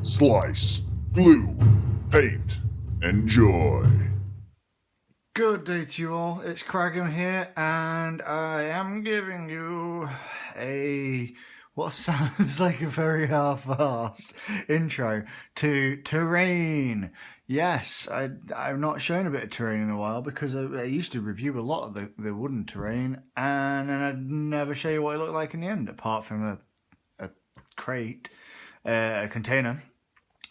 slice, glue, paint, enjoy. Good day to you all, it's Cragum here, and I am giving you what sounds like a very half-assed intro to terrain. Yes, I've not shown a bit of terrain in a while because I used to review a lot of the wooden terrain, and then I'd never show you what it looked like in the end, apart from a crate, a container.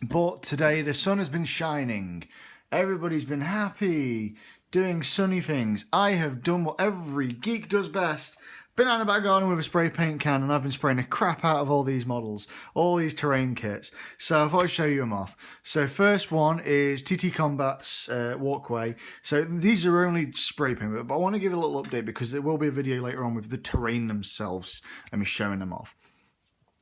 But today the sun has been shining, everybody's been happy, doing sunny things. I have done what every geek does best. Been out in the back garden with a spray paint can, and I've been spraying the crap out of all these models, all these terrain kits. So I thought I'd show you them off. So first one is TT Combat's walkway. So these are only spray paint, but I want to give a little update because there will be a video later on with the terrain themselves and me showing them off.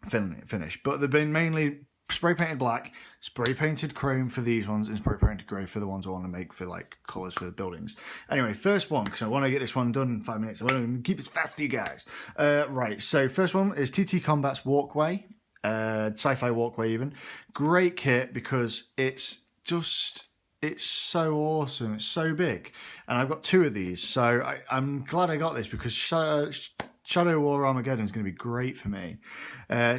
Finished. But they've been mainly spray painted black, spray painted chrome for these ones, and spray painted grey for the ones I want to make for like colours for the buildings. Anyway, first one, because I want to get this one done in 5 minutes. I want to keep it fast for you guys. Right, so first one is TT Combat's walkway, sci-fi walkway even. Great kit because it's so awesome. It's so big, and I've got two of these, so I'm glad I got this because Shadow War Armageddon is going to be great for me.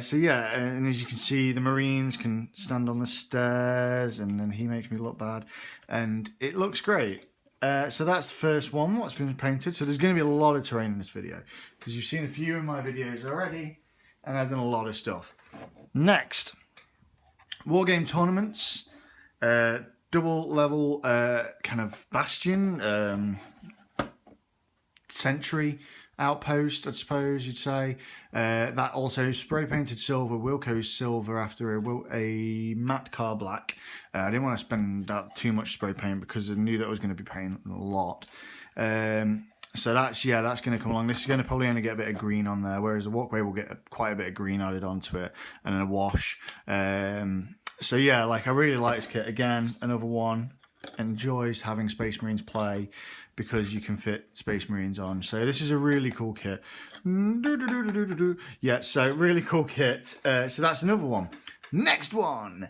So yeah, and as you can see, the Marines can stand on the stairs, and then he makes me look bad, and it looks great. So that's the first one, what's been painted. So there's going to be a lot of terrain in this video, because you've seen a few of my videos already, and I've done a lot of stuff. Next, Wargame Tournaments, double level kind of bastion, sentry, outpost, I suppose you'd say. That also spray painted silver, Wilco silver after a matte car black. I didn't want to spend that too much spray paint because I knew that I was going to be painting a lot. So that's going to come along. This is going to probably only get a bit of green on there, whereas the walkway will get quite a bit of green added onto it, and then a wash. So yeah, like I really like this kit. Again, another one. Enjoys having Space Marines play because you can fit Space Marines on. So this is a really cool kit. Yeah, so really cool kit. So that's another one. Next one.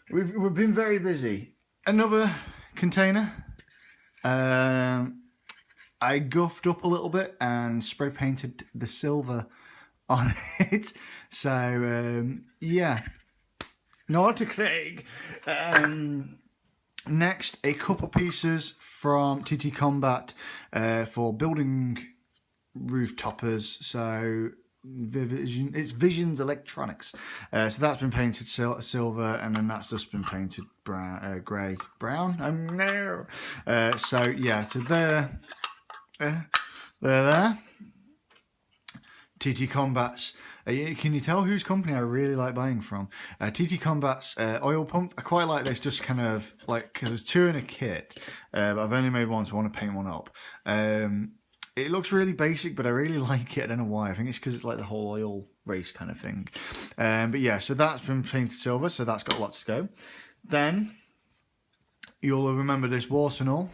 We've been very busy. Another container. I guffed up a little bit and spray painted the silver on it. So yeah, not to Craig. Next, a couple pieces from TT Combat for building roof toppers. So it's Visions Electronics. So that's been painted silver, and then that's just been painted brown, grey, brown. Oh no! So yeah, so there. TT Combat's. Can you tell whose company I really like buying from? TT Combat's oil pump. I quite like this, just kind of like, because there's two in a kit, but I've only made one, so I want to paint one up. It looks really basic, but I really like it. I don't know why. I think it's because it's like the whole oil race kind of thing. But yeah, so that's been painted silver, so that's got lots to go. Then you'll remember this Warsenal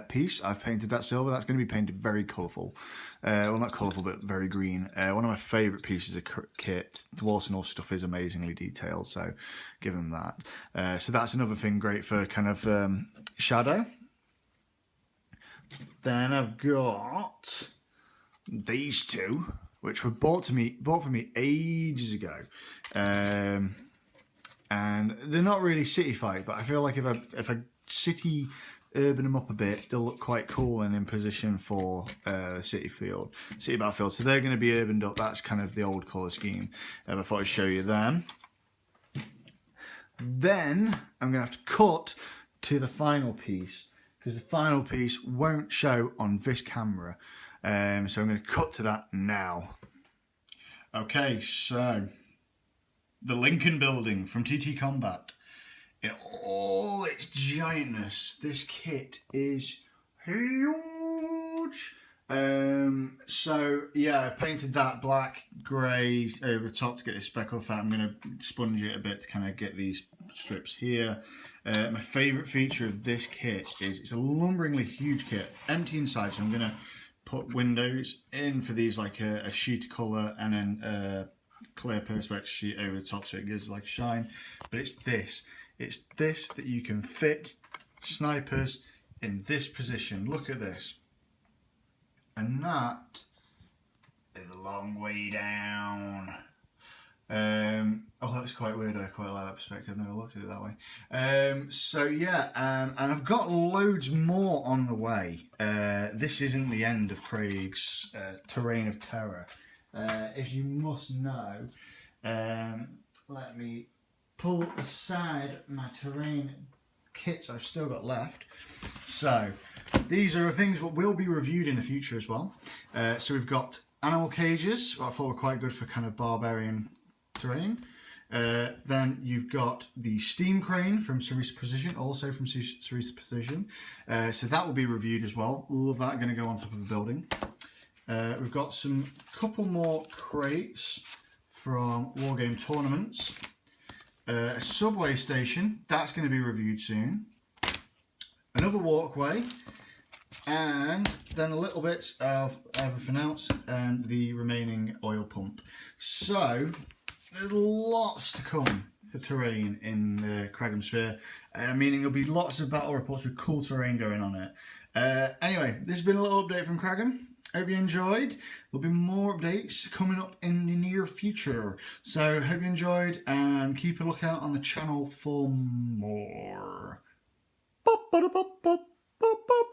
piece. I've painted that silver. That's going to be painted very colourful. Well, not colourful, but very green. One of my favourite pieces of kit. The Warsenal stuff is amazingly detailed, so give them that. So that's another thing great for kind of shadow. Then I've got these two, which were bought for me ages ago. And they're not really city fight, but I feel like if I city urban them up a bit, they'll look quite cool and in position for city battlefield. So they're going to be urbaned up. That's kind of the old colour scheme. I thought I'd show you them. Then I'm going to have to cut to the final piece, because the final piece won't show on this camera. So I'm going to cut to that now. Okay, so the Lincoln Building from TT Combat. In all its giantness, this kit is huge. So yeah, I've painted that black, grey over the top to get this speckle effect. I'm going to sponge it a bit to kind of get these strips here. My favourite feature of this kit is it's a lumberingly huge kit, empty inside, so I'm going to put windows in for these, like a sheet colour, and then clear perspex sheet over the top so it gives like shine. But it's this that you can fit snipers in this position. Look at this. And that is a long way down. Oh, that's quite weird. I quite like that perspective. I've never looked at it that way. So yeah, and I've got loads more on the way. This isn't the end of Craig's Terrain of Terror. If you must know, let me pull aside my terrain kits I've still got left. So these are things that will be reviewed in the future as well. So we've got animal cages, what I thought were quite good for kind of barbarian terrain. Then you've got the steam crane from Cerisa Precision, also from Cerisa Precision. So that will be reviewed as well. All of that going to go on top of the building. We've got some couple more crates from Wargame Tournaments. A subway station, that's going to be reviewed soon. Another walkway. And then a little bit of everything else and the remaining oil pump. So there's lots to come for terrain in the Cragum Sphere, meaning there'll be lots of battle reports with cool terrain going on it. Anyway, this has been a little update from Cragum. Hope you enjoyed. There'll be more updates coming up in the near future. So hope you enjoyed and keep a lookout on the channel for more. Bop, bop, bop, bop, bop, bop.